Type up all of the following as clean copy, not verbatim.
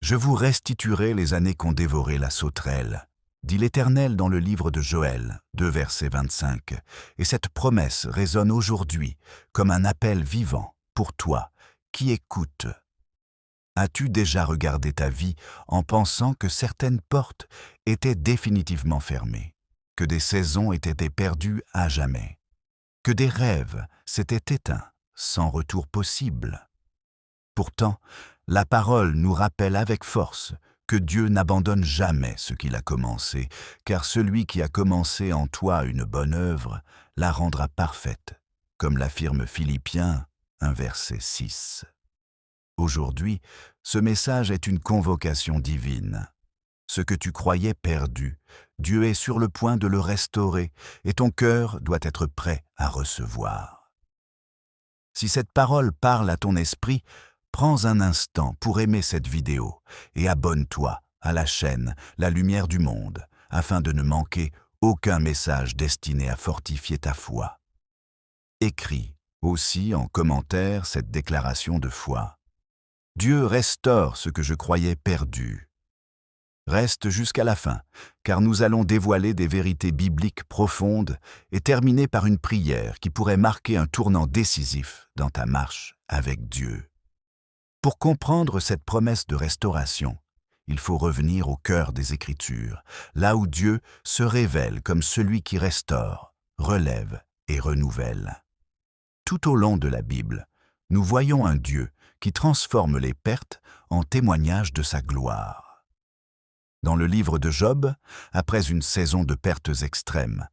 Je vous restituerai les années qu'ont dévoré la sauterelle, dit l'Éternel dans le livre de Joël, 2 verset 25, et cette promesse résonne aujourd'hui comme un appel vivant pour toi qui écoutes. As-tu déjà regardé ta vie en pensant que certaines portes étaient définitivement fermées, que des saisons étaient perdues à jamais, que des rêves s'étaient éteints sans retour possible? Pourtant, la parole nous rappelle avec force que Dieu n'abandonne jamais ce qu'il a commencé, car celui qui a commencé en toi une bonne œuvre la rendra parfaite, comme l'affirme Philippiens 1 verset 6. Aujourd'hui, ce message est une convocation divine. Ce que tu croyais perdu, Dieu est sur le point de le restaurer et ton cœur doit être prêt à recevoir. Si cette parole parle à ton esprit, prends un instant pour aimer cette vidéo et abonne-toi à la chaîne La Lumière du Monde afin de ne manquer aucun message destiné à fortifier ta foi. Écris aussi en commentaire cette déclaration de foi. Dieu restaure ce que je croyais perdu. Reste jusqu'à la fin, car nous allons dévoiler des vérités bibliques profondes et terminer par une prière qui pourrait marquer un tournant décisif dans ta marche avec Dieu. Pour comprendre cette promesse de restauration, il faut revenir au cœur des Écritures, là où Dieu se révèle comme celui qui restaure, relève et renouvelle. Tout au long de la Bible, nous voyons un Dieu qui transforme les pertes en témoignage de sa gloire. Dans le livre de Job, après une saison de pertes extrêmes,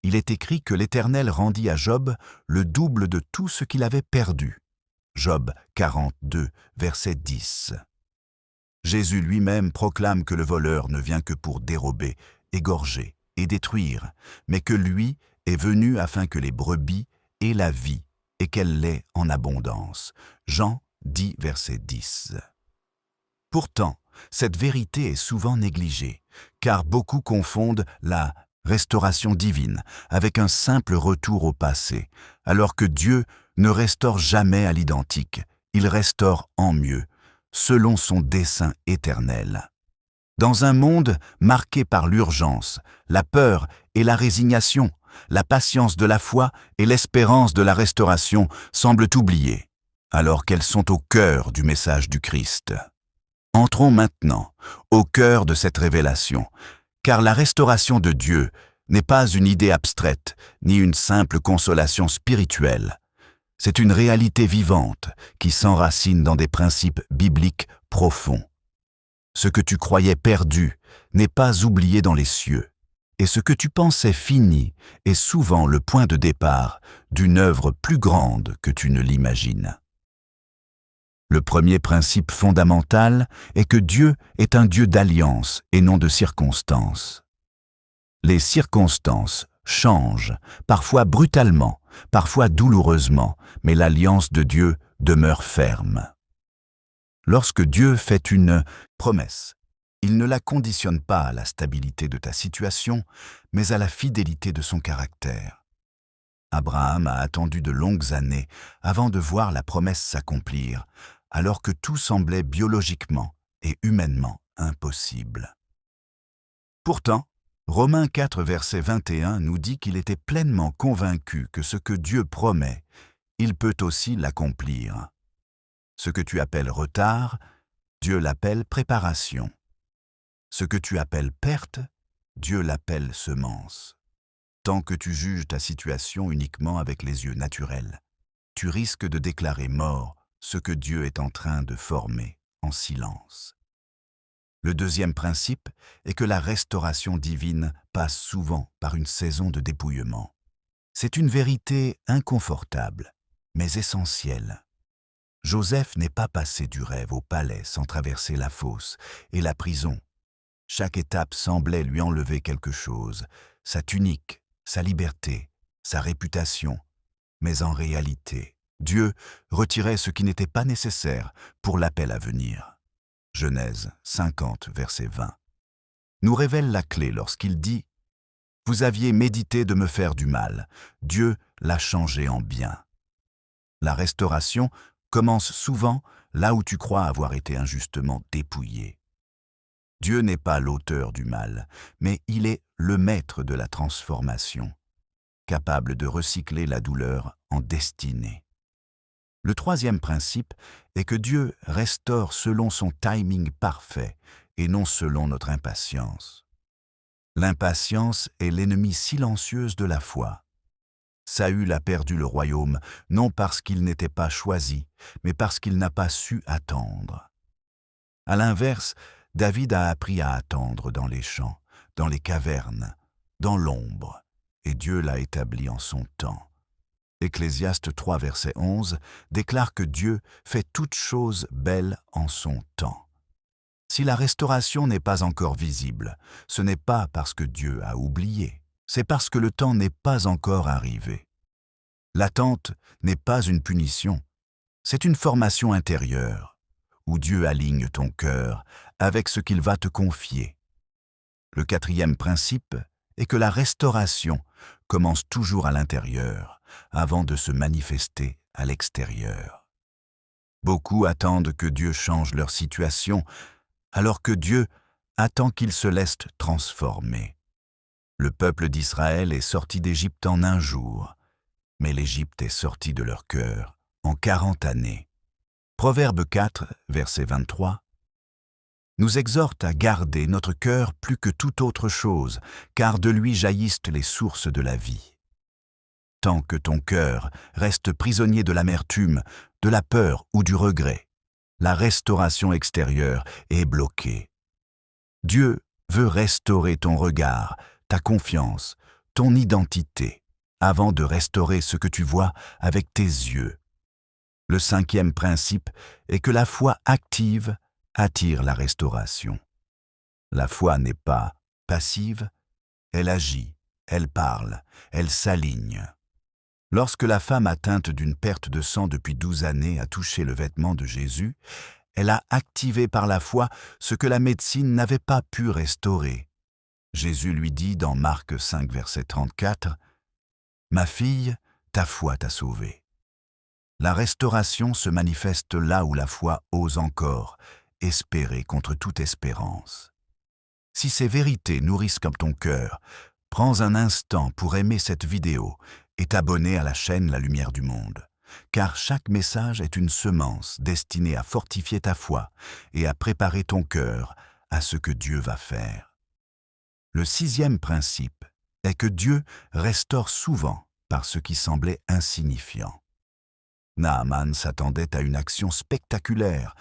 il est écrit que l'Éternel rendit à Job le double de tout ce qu'il avait perdu. Job 42, verset 10. Jésus lui-même proclame que le voleur ne vient que pour dérober, égorger et détruire, mais que lui est venu afin que les brebis aient la vie et qu'elle l'ait en abondance. Jean 10, verset 10. Pourtant, cette vérité est souvent négligée, car beaucoup confondent la restauration divine avec un simple retour au passé, alors que Dieu ne restaure jamais à l'identique, il restaure en mieux, selon son dessein éternel. Dans un monde marqué par l'urgence, la peur et la résignation, la patience de la foi et l'espérance de la restauration semblent oubliées, alors qu'elles sont au cœur du message du Christ. Entrons maintenant au cœur de cette révélation, car la restauration de Dieu n'est pas une idée abstraite, ni une simple consolation spirituelle. C'est une réalité vivante qui s'enracine dans des principes bibliques profonds. Ce que tu croyais perdu n'est pas oublié dans les cieux, et ce que tu pensais fini est souvent le point de départ d'une œuvre plus grande que tu ne l'imagines. Le premier principe fondamental est que Dieu est un Dieu d'alliance et non de circonstances. Les circonstances changent, parfois brutalement, parfois douloureusement, mais l'alliance de Dieu demeure ferme. Lorsque Dieu fait une promesse, il ne la conditionne pas à la stabilité de ta situation, mais à la fidélité de son caractère. Abraham a attendu de longues années avant de voir la promesse s'accomplir, alors que tout semblait biologiquement et humainement impossible. Pourtant, Romains 4, verset 21 nous dit qu'il était pleinement convaincu que ce que Dieu promet, il peut aussi l'accomplir. Ce que tu appelles retard, Dieu l'appelle préparation. Ce que tu appelles perte, Dieu l'appelle semence. Tant que tu juges ta situation uniquement avec les yeux naturels, tu risques de déclarer mort ce que Dieu est en train de former en silence. Le deuxième principe est que la restauration divine passe souvent par une saison de dépouillement. C'est une vérité inconfortable, mais essentielle. Joseph n'est pas passé du rêve au palais sans traverser la fosse et la prison. Chaque étape semblait lui enlever quelque chose, sa tunique, sa liberté, sa réputation. Mais en réalité, Dieu retirait ce qui n'était pas nécessaire pour l'appel à venir. Genèse 50, verset 20, nous révèle la clé lorsqu'il dit « Vous aviez médité de me faire du mal, Dieu l'a changé en bien ». La restauration commence souvent là où tu crois avoir été injustement dépouillé. Dieu n'est pas l'auteur du mal, mais il est le maître de la transformation, capable de recycler la douleur en destinée. Le troisième principe est que Dieu restaure selon son timing parfait et non selon notre impatience. L'impatience est l'ennemie silencieuse de la foi. Saül a perdu le royaume, non parce qu'il n'était pas choisi, mais parce qu'il n'a pas su attendre. À l'inverse, David a appris à attendre dans les champs, dans les cavernes, dans l'ombre, et Dieu l'a établi en son temps. Ecclésiaste 3, verset 11, déclare que Dieu fait toutes choses belles en son temps. Si la restauration n'est pas encore visible, ce n'est pas parce que Dieu a oublié, c'est parce que le temps n'est pas encore arrivé. L'attente n'est pas une punition, c'est une formation intérieure, où Dieu aligne ton cœur avec ce qu'il va te confier. Le quatrième principe est que la restauration commence toujours à l'intérieur, avant de se manifester à l'extérieur. Beaucoup attendent que Dieu change leur situation, alors que Dieu attend qu'ils se laissent transformer. Le peuple d'Israël est sorti d'Égypte en un jour, mais l'Égypte est sortie de leur cœur en 40 années. Proverbe 4, verset 23, nous exhorte à garder notre cœur plus que toute autre chose, car de lui jaillissent les sources de la vie. Tant que ton cœur reste prisonnier de l'amertume, de la peur ou du regret, la restauration extérieure est bloquée. Dieu veut restaurer ton regard, ta confiance, ton identité, avant de restaurer ce que tu vois avec tes yeux. Le cinquième principe est que la foi active attire la restauration. La foi n'est pas passive, elle agit, elle parle, elle s'aligne. Lorsque la femme atteinte d'une perte de sang depuis 12 années a touché le vêtement de Jésus, elle a activé par la foi ce que la médecine n'avait pas pu restaurer. Jésus lui dit dans Marc 5, verset 34, « Ma fille, ta foi t'a sauvée. » La restauration se manifeste là où la foi ose encore espérer contre toute espérance. Si ces vérités nourrissent comme ton cœur, prends un instant pour aimer cette vidéo et t'abonner à la chaîne La Lumière du Monde, car chaque message est une semence destinée à fortifier ta foi et à préparer ton cœur à ce que Dieu va faire. Le sixième principe est que Dieu restaure souvent par ce qui semblait insignifiant. Naaman s'attendait à une action spectaculaire,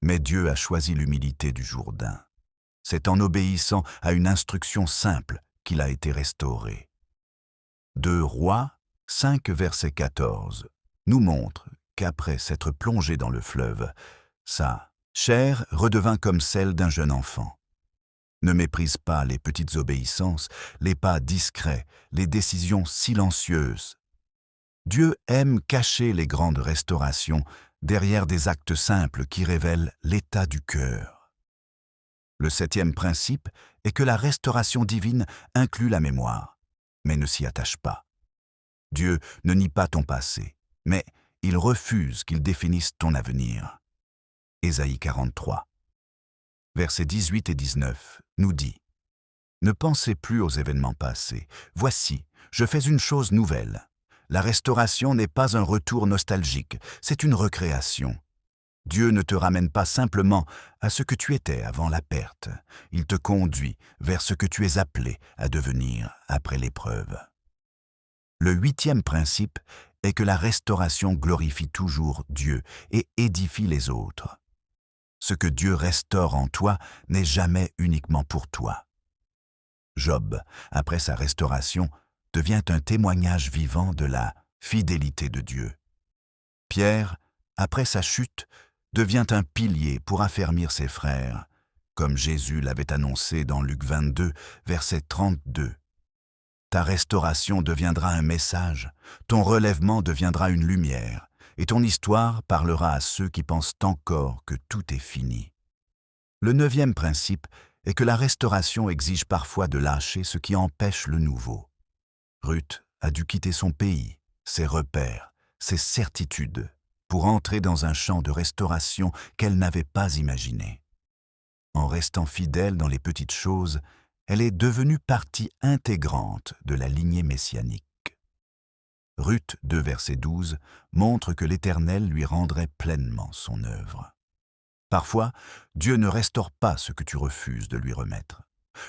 mais Dieu a choisi l'humilité du Jourdain. C'est en obéissant à une instruction simple qu'il a été restauré. 2 Rois 5, verset 14, nous montre qu'après s'être plongé dans le fleuve, sa chair redevint comme celle d'un jeune enfant. Ne méprise pas les petites obéissances, les pas discrets, les décisions silencieuses. Dieu aime cacher les grandes restaurations derrière des actes simples qui révèlent l'état du cœur. Le septième principe est que la restauration divine inclut la mémoire, mais ne s'y attache pas. Dieu ne nie pas ton passé, mais il refuse qu'il définisse ton avenir. Ésaïe 43, versets 18 et 19, nous dit « Ne pensez plus aux événements passés. Voici, je fais une chose nouvelle. La restauration n'est pas un retour nostalgique, c'est une recréation. Dieu ne te ramène pas simplement à ce que tu étais avant la perte. Il te conduit vers ce que tu es appelé à devenir après l'épreuve. » Le huitième principe est que la restauration glorifie toujours Dieu et édifie les autres. Ce que Dieu restaure en toi n'est jamais uniquement pour toi. Job, après sa restauration, devient un témoignage vivant de la fidélité de Dieu. Pierre, après sa chute, devient un pilier pour affermir ses frères, comme Jésus l'avait annoncé dans Luc 22, verset 32. Ta restauration deviendra un message, ton relèvement deviendra une lumière, et ton histoire parlera à ceux qui pensent encore que tout est fini. Le neuvième principe est que la restauration exige parfois de lâcher ce qui empêche le nouveau. Ruth a dû quitter son pays, ses repères, ses certitudes, pour entrer dans un champ de restauration qu'elle n'avait pas imaginé. En restant fidèle dans les petites choses, elle est devenue partie intégrante de la lignée messianique. Ruth 2, verset 12, montre que l'Éternel lui rendrait pleinement son œuvre. Parfois, Dieu ne restaure pas ce que tu refuses de lui remettre.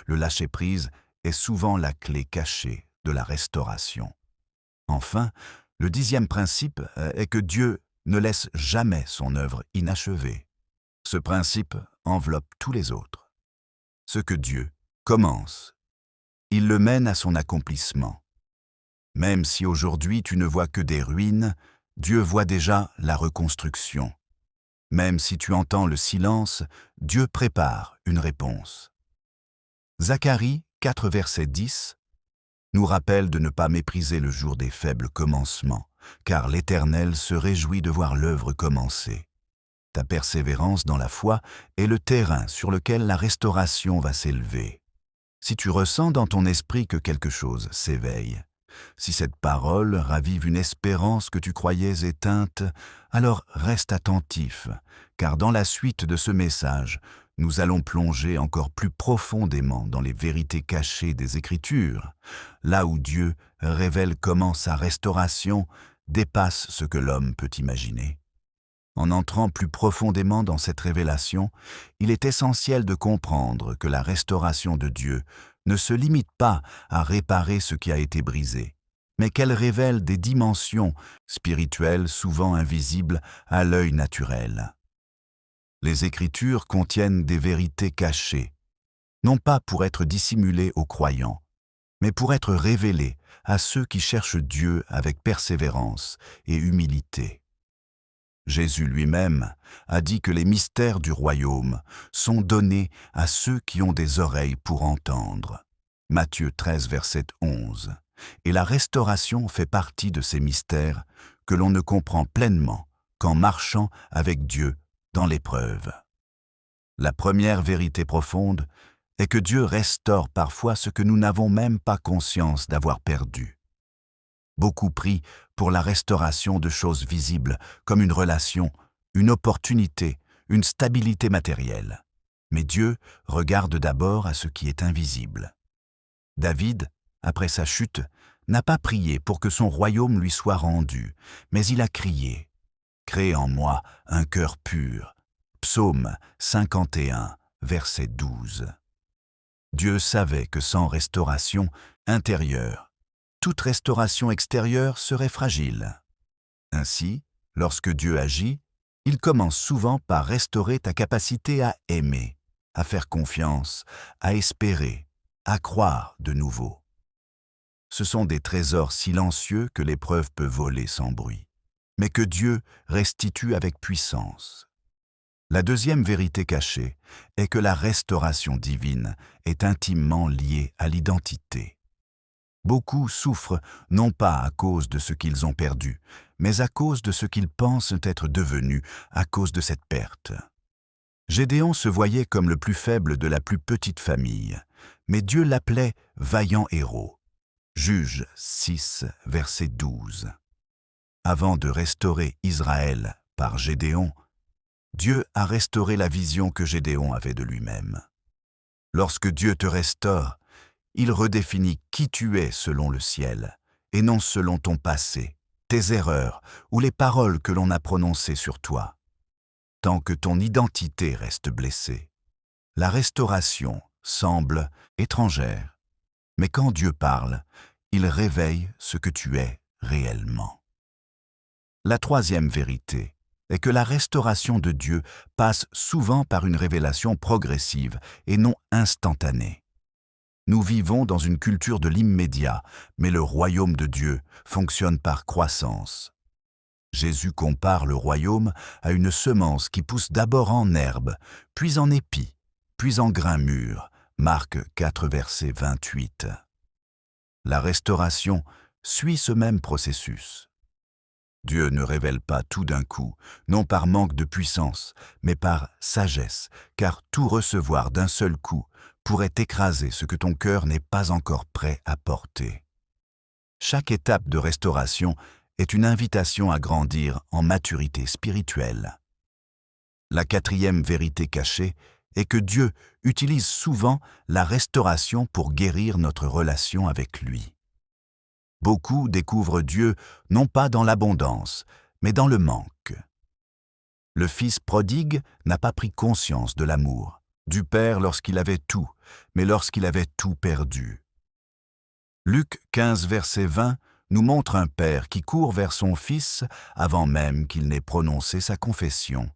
Le lâcher-prise est souvent la clé cachée de la restauration. Enfin, le 10e principe est que Dieu ne laisse jamais son œuvre inachevée. Ce principe enveloppe tous les autres. Ce que Dieu commence, il le mène à son accomplissement. Même si aujourd'hui tu ne vois que des ruines, Dieu voit déjà la reconstruction. Même si tu entends le silence, Dieu prépare une réponse. Zacharie 4, verset 10 nous rappelle de ne pas mépriser le jour des faibles commencements, car l'Éternel se réjouit de voir l'œuvre commencer. Ta persévérance dans la foi est le terrain sur lequel la restauration va s'élever. Si tu ressens dans ton esprit que quelque chose s'éveille, si cette parole ravive une espérance que tu croyais éteinte, alors reste attentif, car dans la suite de ce message, nous allons plonger encore plus profondément dans les vérités cachées des Écritures, là où Dieu révèle comment sa restauration dépasse ce que l'homme peut imaginer. En entrant plus profondément dans cette révélation, il est essentiel de comprendre que la restauration de Dieu ne se limite pas à réparer ce qui a été brisé, mais qu'elle révèle des dimensions spirituelles souvent invisibles à l'œil naturel. Les Écritures contiennent des vérités cachées, non pas pour être dissimulées aux croyants, mais pour être révélées à ceux qui cherchent Dieu avec persévérance et humilité. Jésus lui-même a dit que les mystères du royaume sont donnés à ceux qui ont des oreilles pour entendre. Matthieu 13, verset 11. Et la restauration fait partie de ces mystères que l'on ne comprend pleinement qu'en marchant avec Dieu dans l'épreuve. La première vérité profonde est que Dieu restaure parfois ce que nous n'avons même pas conscience d'avoir perdu. Beaucoup prient pour la restauration de choses visibles, comme une relation, une opportunité, une stabilité matérielle. Mais Dieu regarde d'abord à ce qui est invisible. David, après sa chute, n'a pas prié pour que son royaume lui soit rendu, mais il a crié « Crée en moi un cœur pur ». Psaume 51, verset 12. Dieu savait que sans restauration intérieure, toute restauration extérieure serait fragile. Ainsi, lorsque Dieu agit, il commence souvent par restaurer ta capacité à aimer, à faire confiance, à espérer, à croire de nouveau. Ce sont des trésors silencieux que l'épreuve peut voler sans bruit, mais que Dieu restitue avec puissance. La deuxième vérité cachée est que la restauration divine est intimement liée à l'identité. Beaucoup souffrent non pas à cause de ce qu'ils ont perdu, mais à cause de ce qu'ils pensent être devenus à cause de cette perte. Gédéon se voyait comme le plus faible de la plus petite famille, mais Dieu l'appelait vaillant héros. Juges 6, verset 12. Avant de restaurer Israël par Gédéon, Dieu a restauré la vision que Gédéon avait de lui-même. Lorsque Dieu te restaure, il redéfinit qui tu es selon le ciel, et non selon ton passé, tes erreurs ou les paroles que l'on a prononcées sur toi. Tant que ton identité reste blessée, la restauration semble étrangère. Mais quand Dieu parle, il réveille ce que tu es réellement. La troisième vérité est que la restauration de Dieu passe souvent par une révélation progressive et non instantanée. Nous vivons dans une culture de l'immédiat, mais le royaume de Dieu fonctionne par croissance. Jésus compare le royaume à une semence qui pousse d'abord en herbe, puis en épi, puis en grain mûr. Marc 4, verset 28. La restauration suit ce même processus. Dieu ne révèle pas tout d'un coup, non par manque de puissance, mais par sagesse, car tout recevoir d'un seul coup pourrait écraser ce que ton cœur n'est pas encore prêt à porter. Chaque étape de restauration est une invitation à grandir en maturité spirituelle. La quatrième vérité cachée est que Dieu utilise souvent la restauration pour guérir notre relation avec lui. Beaucoup découvrent Dieu non pas dans l'abondance, mais dans le manque. Le fils prodigue n'a pas pris conscience de l'amour du Père lorsqu'il avait tout, mais lorsqu'il avait tout perdu. Luc 15, verset 20, nous montre un père qui court vers son fils avant même qu'il n'ait prononcé sa confession.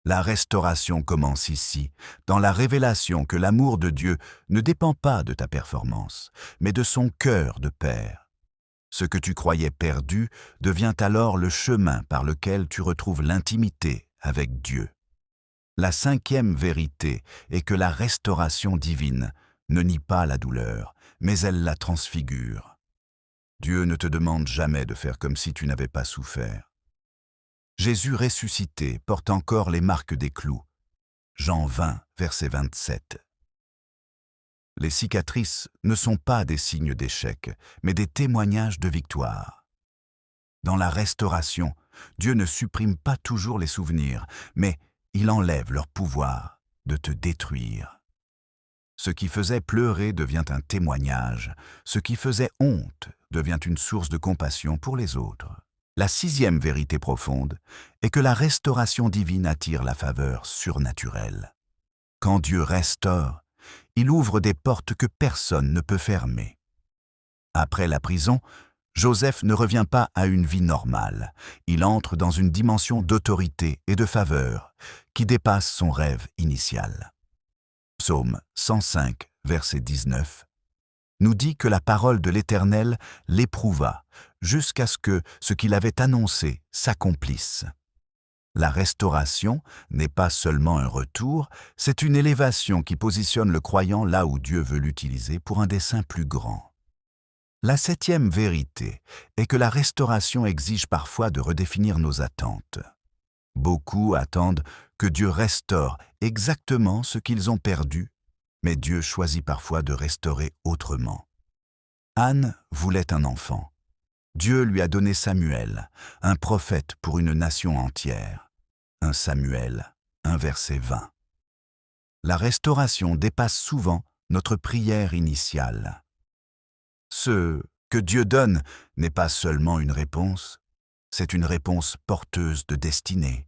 La restauration commence ici, dans la révélation que l'amour de Dieu ne dépend pas de ta performance, mais de son cœur de père. Ce que tu croyais perdu devient alors le chemin par lequel tu retrouves l'intimité avec Dieu. La cinquième vérité est que la restauration divine ne nie pas la douleur, mais elle la transfigure. Dieu ne te demande jamais de faire comme si tu n'avais pas souffert. Jésus ressuscité porte encore les marques des clous. Jean 20, verset 27. Les cicatrices ne sont pas des signes d'échec, mais des témoignages de victoire. Dans la restauration, Dieu ne supprime pas toujours les souvenirs, mais il enlève leur pouvoir de te détruire. Ce qui faisait pleurer devient un témoignage, ce qui faisait honte devient une source de compassion pour les autres. La sixième vérité profonde est que la restauration divine attire la faveur surnaturelle. Quand Dieu restaure, il ouvre des portes que personne ne peut fermer. Après la prison, Joseph ne revient pas à une vie normale. Il entre dans une dimension d'autorité et de faveur qui dépasse son rêve initial. Psaume 105, verset 19, nous dit que la parole de l'Éternel l'éprouva jusqu'à ce que ce qu'il avait annoncé s'accomplisse. La restauration n'est pas seulement un retour, c'est une élévation qui positionne le croyant là où Dieu veut l'utiliser pour un dessein plus grand. La septième vérité est que la restauration exige parfois de redéfinir nos attentes. Beaucoup attendent que Dieu restaure exactement ce qu'ils ont perdu, mais Dieu choisit parfois de restaurer autrement. Anne voulait un enfant. Dieu lui a donné Samuel, un prophète pour une nation entière. 1 Samuel 1, verset 20. La restauration dépasse souvent notre prière initiale. Ce que Dieu donne n'est pas seulement une réponse, c'est une réponse porteuse de destinée.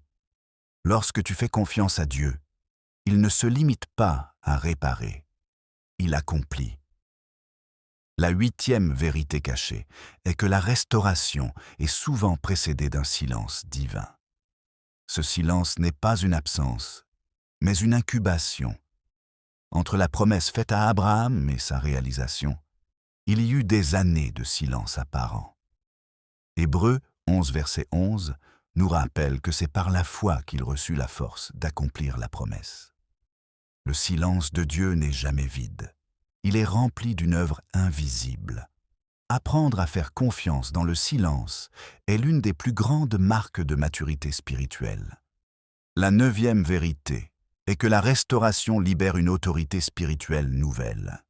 Lorsque tu fais confiance à Dieu, il ne se limite pas à réparer, il accomplit. La huitième vérité cachée est que la restauration est souvent précédée d'un silence divin. Ce silence n'est pas une absence, mais une incubation. Entre la promesse faite à Abraham et sa réalisation, il y eut des années de silence apparent. Hébreux 11, verset 11, nous rappelle que c'est par la foi qu'il reçut la force d'accomplir la promesse. Le silence de Dieu n'est jamais vide. Il est rempli d'une œuvre invisible. Apprendre à faire confiance dans le silence est l'une des plus grandes marques de maturité spirituelle. La neuvième vérité est que la restauration libère une autorité spirituelle nouvelle.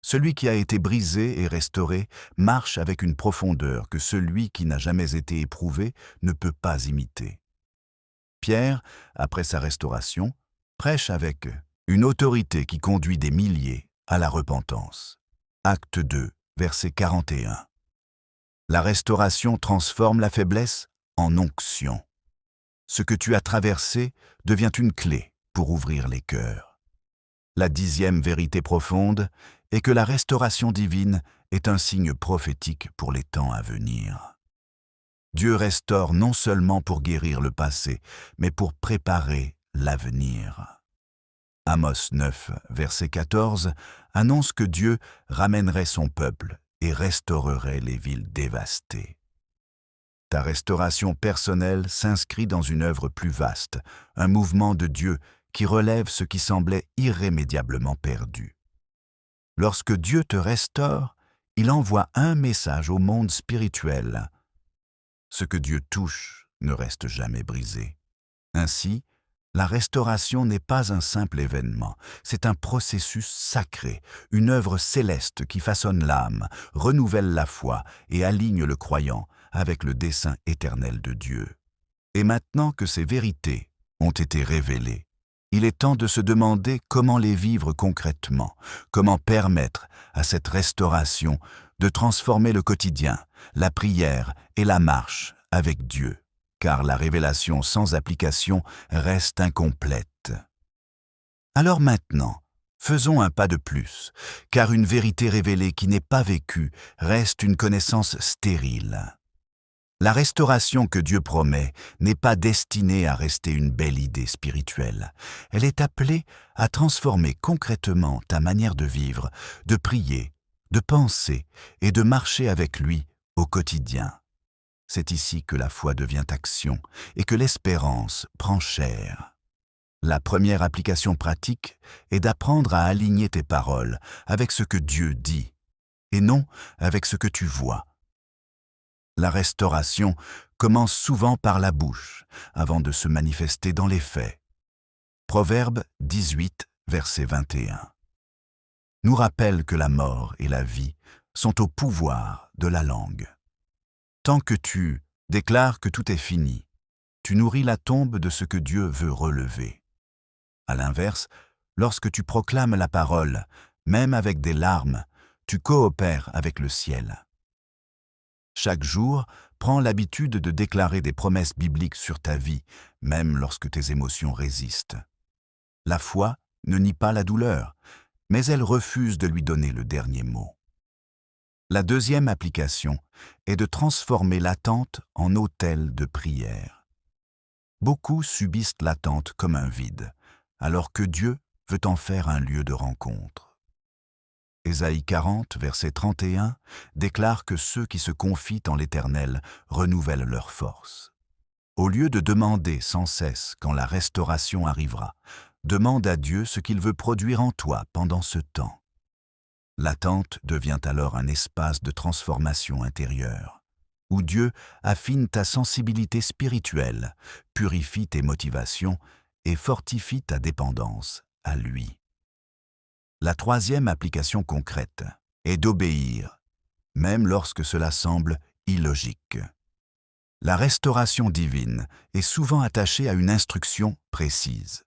Celui qui a été brisé et restauré marche avec une profondeur que celui qui n'a jamais été éprouvé ne peut pas imiter. Pierre, après sa restauration, prêche avec une autorité qui conduit des milliers à la repentance. Acte 2, verset 41. La restauration transforme la faiblesse en onction. Ce que tu as traversé devient une clé pour ouvrir les cœurs. La dixième vérité profonde est que la restauration divine est un signe prophétique pour les temps à venir. Dieu restaure non seulement pour guérir le passé, mais pour préparer l'avenir. Amos 9, verset 14, annonce que Dieu ramènerait son peuple et restaurerait les villes dévastées. Ta restauration personnelle s'inscrit dans une œuvre plus vaste, un mouvement de Dieu qui relève ce qui semblait irrémédiablement perdu. Lorsque Dieu te restaure, il envoie un message au monde spirituel. Ce que Dieu touche ne reste jamais brisé. Ainsi, la restauration n'est pas un simple événement, c'est un processus sacré, une œuvre céleste qui façonne l'âme, renouvelle la foi et aligne le croyant avec le dessein éternel de Dieu. Et maintenant que ces vérités ont été révélées, il est temps de se demander comment les vivre concrètement, comment permettre à cette restauration de transformer le quotidien, la prière et la marche avec Dieu, car la révélation sans application reste incomplète. Alors maintenant, faisons un pas de plus, car une vérité révélée qui n'est pas vécue reste une connaissance stérile. La restauration que Dieu promet n'est pas destinée à rester une belle idée spirituelle. Elle est appelée à transformer concrètement ta manière de vivre, de prier, de penser et de marcher avec lui au quotidien. C'est ici que la foi devient action et que l'espérance prend chair. La première application pratique est d'apprendre à aligner tes paroles avec ce que Dieu dit, et non avec ce que tu vois. La restauration commence souvent par la bouche, avant de se manifester dans les faits. Proverbe 18, verset 21. Nous rappelle que la mort et la vie sont au pouvoir de la langue. Tant que tu déclares que tout est fini, tu nourris la tombe de ce que Dieu veut relever. À l'inverse, lorsque tu proclames la parole, même avec des larmes, tu coopères avec le ciel. Chaque jour, prends l'habitude de déclarer des promesses bibliques sur ta vie, même lorsque tes émotions résistent. La foi ne nie pas la douleur, mais elle refuse de lui donner le dernier mot. La deuxième application est de transformer l'attente en autel de prière. Beaucoup subissent l'attente comme un vide, alors que Dieu veut en faire un lieu de rencontre. Ésaïe 40, verset 31, déclare que ceux qui se confient en l'Éternel renouvellent leur force. Au lieu de demander sans cesse quand la restauration arrivera, demande à Dieu ce qu'il veut produire en toi pendant ce temps. L'attente devient alors un espace de transformation intérieure, où Dieu affine ta sensibilité spirituelle, purifie tes motivations et fortifie ta dépendance à lui. La troisième application concrète est d'obéir, même lorsque cela semble illogique. La restauration divine est souvent attachée à une instruction précise.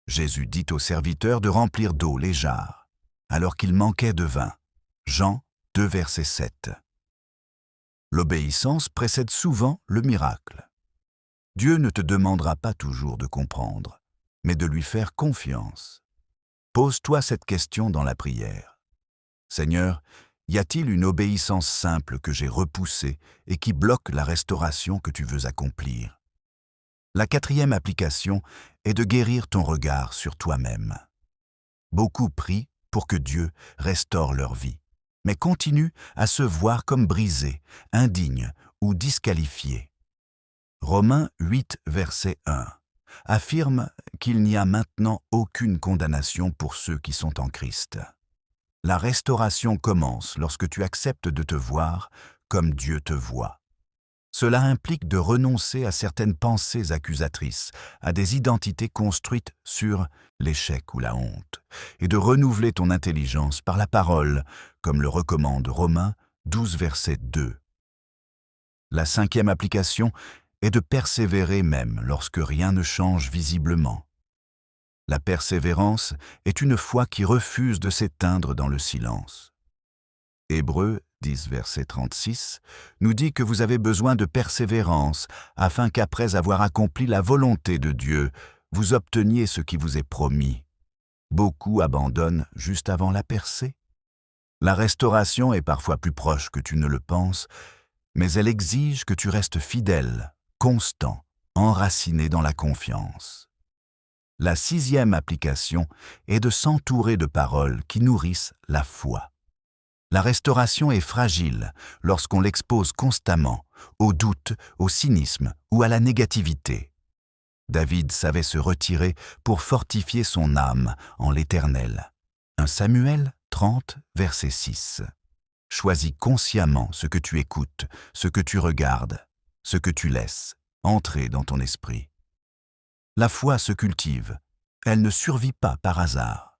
Jésus dit aux serviteurs de remplir d'eau les jarres, alors qu'il manquait de vin. Jean 2, verset 7. L'obéissance précède souvent le miracle. Dieu ne te demandera pas toujours de comprendre, mais de lui faire confiance. Pose-toi cette question dans la prière. Seigneur, y a-t-il une obéissance simple que j'ai repoussée et qui bloque la restauration que tu veux accomplir? La quatrième application est de guérir ton regard sur toi-même. Beaucoup prient pour que Dieu restaure leur vie, mais continuent à se voir comme brisés, indignes ou disqualifiés. Romains 8, verset 1. Affirme qu'il n'y a maintenant aucune condamnation pour ceux qui sont en Christ. La restauration commence lorsque tu acceptes de te voir comme Dieu te voit. Cela implique de renoncer à certaines pensées accusatrices, à des identités construites sur l'échec ou la honte, et de renouveler ton intelligence par la parole, comme le recommande Romains 12, verset 2. La cinquième application est de persévérer même lorsque rien ne change visiblement. La persévérance est une foi qui refuse de s'éteindre dans le silence. Hébreux 10, verset 36, nous dit que vous avez besoin de persévérance afin qu'après avoir accompli la volonté de Dieu, vous obteniez ce qui vous est promis. Beaucoup abandonnent juste avant la percée. La restauration est parfois plus proche que tu ne le penses, mais elle exige que tu restes fidèle, constant, enraciné dans la confiance. La sixième application est de s'entourer de paroles qui nourrissent la foi. La restauration est fragile lorsqu'on l'expose constamment au doute, au cynisme ou à la négativité. David savait se retirer pour fortifier son âme en l'Éternel. 1 Samuel 30, verset 6. Choisis consciemment ce que tu écoutes, ce que tu regardes, ce que tu laisses entrer dans ton esprit. La foi se cultive, elle ne survit pas par hasard.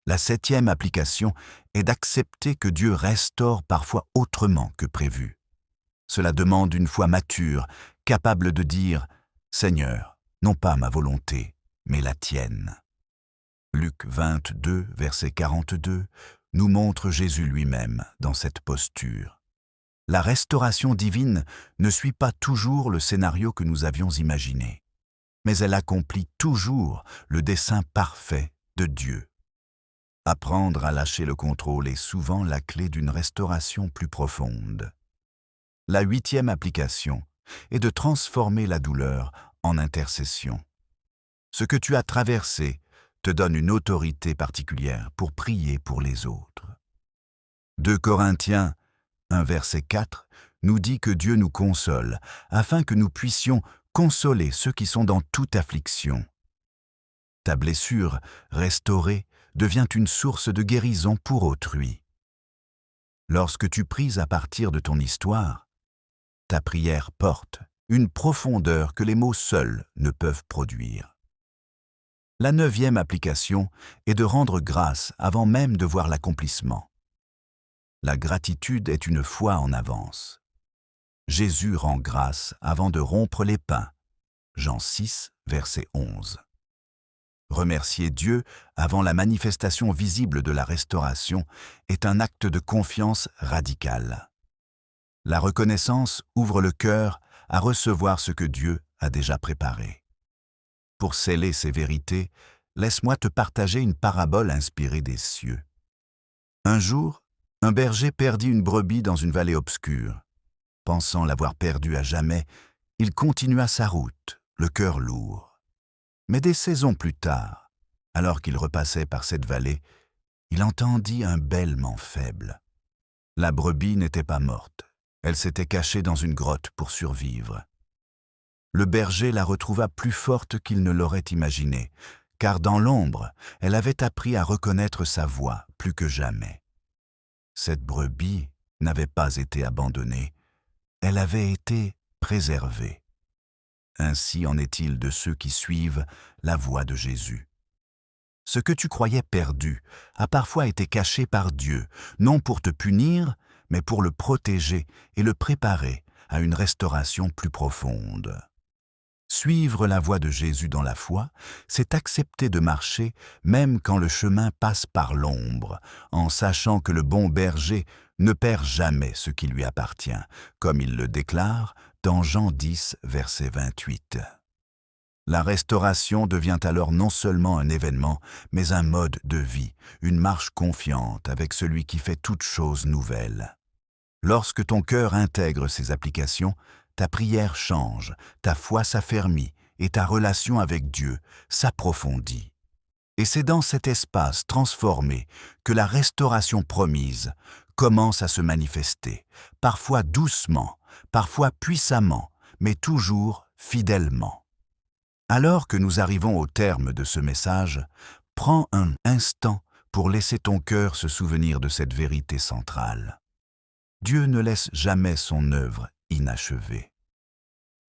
La septième application est d'accepter que Dieu restaure parfois autrement que prévu. Cela demande une foi mature, capable de dire « Seigneur, non pas ma volonté, mais la tienne ». Luc 22, verset 42, nous montre Jésus lui-même dans cette posture. La restauration divine ne suit pas toujours le scénario que nous avions imaginé, mais elle accomplit toujours le dessein parfait de Dieu. Apprendre à lâcher le contrôle est souvent la clé d'une restauration plus profonde. La 8e application est de transformer la douleur en intercession. Ce que tu as traversé te donne une autorité particulière pour prier pour les autres. 2 Corinthiens 1 verset 4 nous dit que Dieu nous console afin que nous puissions consoler ceux qui sont dans toute affliction. Ta blessure restaurée devient une source de guérison pour autrui. Lorsque tu pries à partir de ton histoire, ta prière porte une profondeur que les mots seuls ne peuvent produire. La 9e application est de rendre grâce avant même de voir l'accomplissement. La gratitude est une foi en avance. Jésus rend grâce avant de rompre les pains. Jean 6, verset 11. Remercier Dieu avant la manifestation visible de la restauration est un acte de confiance radical. La reconnaissance ouvre le cœur à recevoir ce que Dieu a déjà préparé. Pour sceller ces vérités, laisse-moi te partager une parabole inspirée des cieux. Un jour, un berger perdit une brebis dans une vallée obscure. Pensant l'avoir perdue à jamais, il continua sa route, le cœur lourd. Mais des saisons plus tard, alors qu'il repassait par cette vallée, il entendit un bêlement faible. La brebis n'était pas morte, elle s'était cachée dans une grotte pour survivre. Le berger la retrouva plus forte qu'il ne l'aurait imaginé, car dans l'ombre, elle avait appris à reconnaître sa voix plus que jamais. Cette brebis n'avait pas été abandonnée, elle avait été préservée. Ainsi en est-il de ceux qui suivent la voie de Jésus. Ce que tu croyais perdu a parfois été caché par Dieu, non pour te punir, mais pour le protéger et le préparer à une restauration plus profonde. Suivre la voie de Jésus dans la foi, c'est accepter de marcher même quand le chemin passe par l'ombre, en sachant que le bon berger ne perd jamais ce qui lui appartient, comme il le déclare dans Jean 10, verset 28. La restauration devient alors non seulement un événement, mais un mode de vie, une marche confiante avec celui qui fait toute chose nouvelle. Lorsque ton cœur intègre ces applications, ta prière change, ta foi s'affermit et ta relation avec Dieu s'approfondit. Et c'est dans cet espace transformé que la restauration promise commence à se manifester, parfois doucement, parfois puissamment, mais toujours fidèlement. Alors que nous arrivons au terme de ce message, prends un instant pour laisser ton cœur se souvenir de cette vérité centrale. Dieu ne laisse jamais son œuvre inachevée.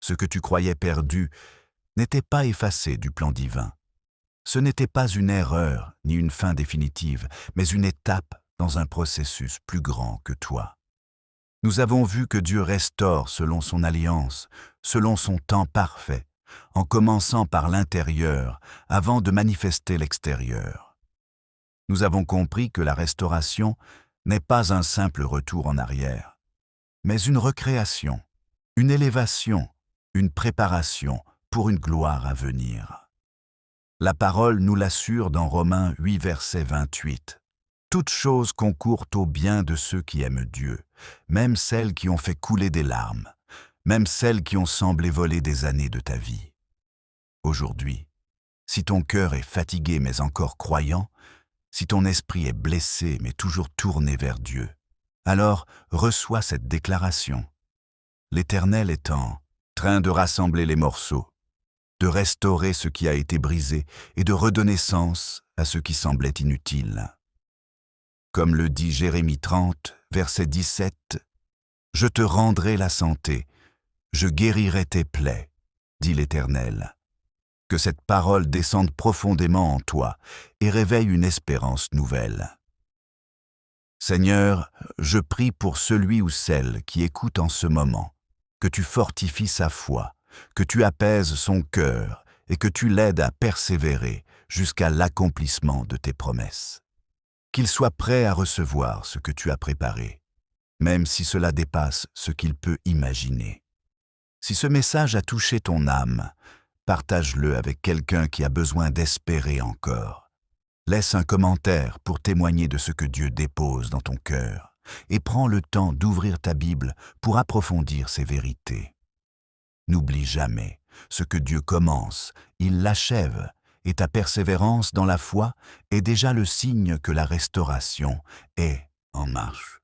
Ce que tu croyais perdu n'était pas effacé du plan divin. Ce n'était pas une erreur ni une fin définitive, mais une étape dans un processus plus grand que toi. Nous avons vu que Dieu restaure selon son alliance, selon son temps parfait, en commençant par l'intérieur avant de manifester l'extérieur. Nous avons compris que la restauration n'est pas un simple retour en arrière, mais une recréation, une élévation, une préparation pour une gloire à venir. La parole nous l'assure dans Romains 8, verset 28. Toutes choses concourent au bien de ceux qui aiment Dieu, même celles qui ont fait couler des larmes, même celles qui ont semblé voler des années de ta vie. Aujourd'hui, si ton cœur est fatigué mais encore croyant, si ton esprit est blessé mais toujours tourné vers Dieu, alors reçois cette déclaration. L'Éternel est en train de rassembler les morceaux, de restaurer ce qui a été brisé et de redonner sens à ce qui semblait inutile. Comme le dit Jérémie 30, verset 17, « Je te rendrai la santé, je guérirai tes plaies, dit l'Éternel. » Que cette parole descende profondément en toi et réveille une espérance nouvelle. Seigneur, je prie pour celui ou celle qui écoute en ce moment, que tu fortifies sa foi, que tu apaises son cœur et que tu l'aides à persévérer jusqu'à l'accomplissement de tes promesses. Qu'il soit prêt à recevoir ce que tu as préparé, même si cela dépasse ce qu'il peut imaginer. Si ce message a touché ton âme, partage-le avec quelqu'un qui a besoin d'espérer encore. Laisse un commentaire pour témoigner de ce que Dieu dépose dans ton cœur et prends le temps d'ouvrir ta Bible pour approfondir ces vérités. N'oublie jamais, ce que Dieu commence, il l'achève, et ta persévérance dans la foi est déjà le signe que la restauration est en marche.